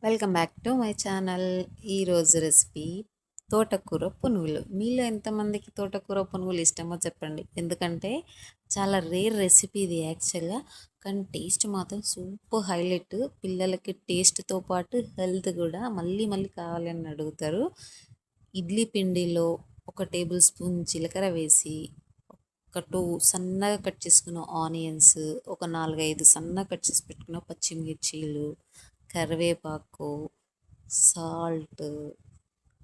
Welcome back to my channel. ఈరోజు recipe తోటకూర పునుగులు. మీలో ఎంతమందికి తోటకూర పునుగులు ఇష్టమో చెప్పండి. ఎందుకంటే చాలా రేర్ రెసిపీ ఇది యాక్చువల్గా, కానీ టేస్ట్ మాత్రం సూపర్ హైలైట్. పిల్లలకి టేస్ట్తో పాటు హెల్త్ కూడా మళ్ళీ మళ్ళీ కావాలని అడుగుతారు. ఇడ్లీ పిండిలో 1 టేబుల్ స్పూన్ జీలకర్ర వేసి, ఒక 2 సన్నగా కట్ చేసుకున్న ఆనియన్స్, ఒక 4-5 సన్నగా కట్ చేసి పెట్టుకున్న పచ్చిమిర్చీలు, కరివేపాకు, సాల్ట్,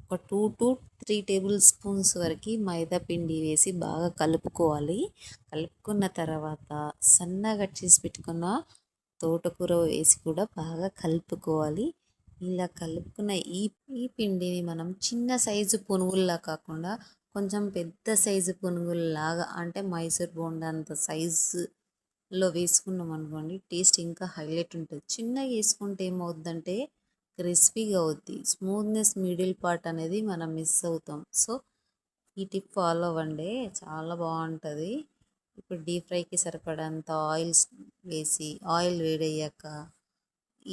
ఒక 2 to 3 టేబుల్ స్పూన్స్ వరకు మైదా పిండి వేసి బాగా కలుపుకోవాలి. కలుపుకున్న తర్వాత సన్నగా కట్ చేసి పెట్టుకున్న తోటకూర వేసి కూడా బాగా కలుపుకోవాలి. ఇలా కలుపుకున్న ఈ ఈ పిండిని మనం చిన్న సైజు పునుగుల్లా కాకుండా కొంచెం పెద్ద సైజు పునుగుల్లాగా, అంటే మైసూర్ బోండా అంత సైజులో వేసుకున్నాం అనుకోండి, టేస్ట్ ఇంకా హైలైట్ ఉంటుంది. చిన్నగా వేసుకుంటే ఏమవుద్దంటే క్రిస్పీగా అవుద్ది, స్మూత్నెస్ మిడిల్ పార్ట్ అనేది మనం మిస్ అవుతాం. సో ఈ టిప్ ఫాలో అవ్వండి, చాలా బాగుంటుంది. ఇప్పుడు డీప్ ఫ్రైకి సరిపడంత వేసి ఆయిల్ వేడయ్యాక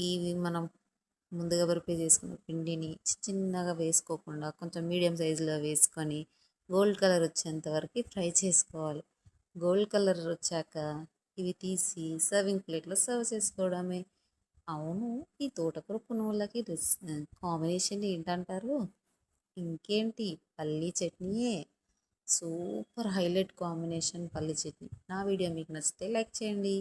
ఇవి మనం ముందుగా ప్రిపేర్ చేసుకున్న పిండిని చిన్నగా వేసుకోకుండా కొంచెం మీడియం సైజులో వేసుకొని గోల్డ్ కలర్ వచ్చేంత వరకు ఫ్రై చేసుకోవాలి. గోల్డ్ కలర్ వచ్చాక ఇవి తీసి సర్వింగ్ ప్లేట్లో సర్వ్ చేసుకోవడమే. అవును, ఈ తోటకూర పునుగులకి కాంబినేషన్ ఏంటంటారు? ఇంకేంటి, పల్లీ చట్నీయే. సూపర్ హైలైట్ కాంబినేషన్ పల్లీ చట్నీ. నా వీడియో మీకు నచ్చితే లైక్ చేయండి.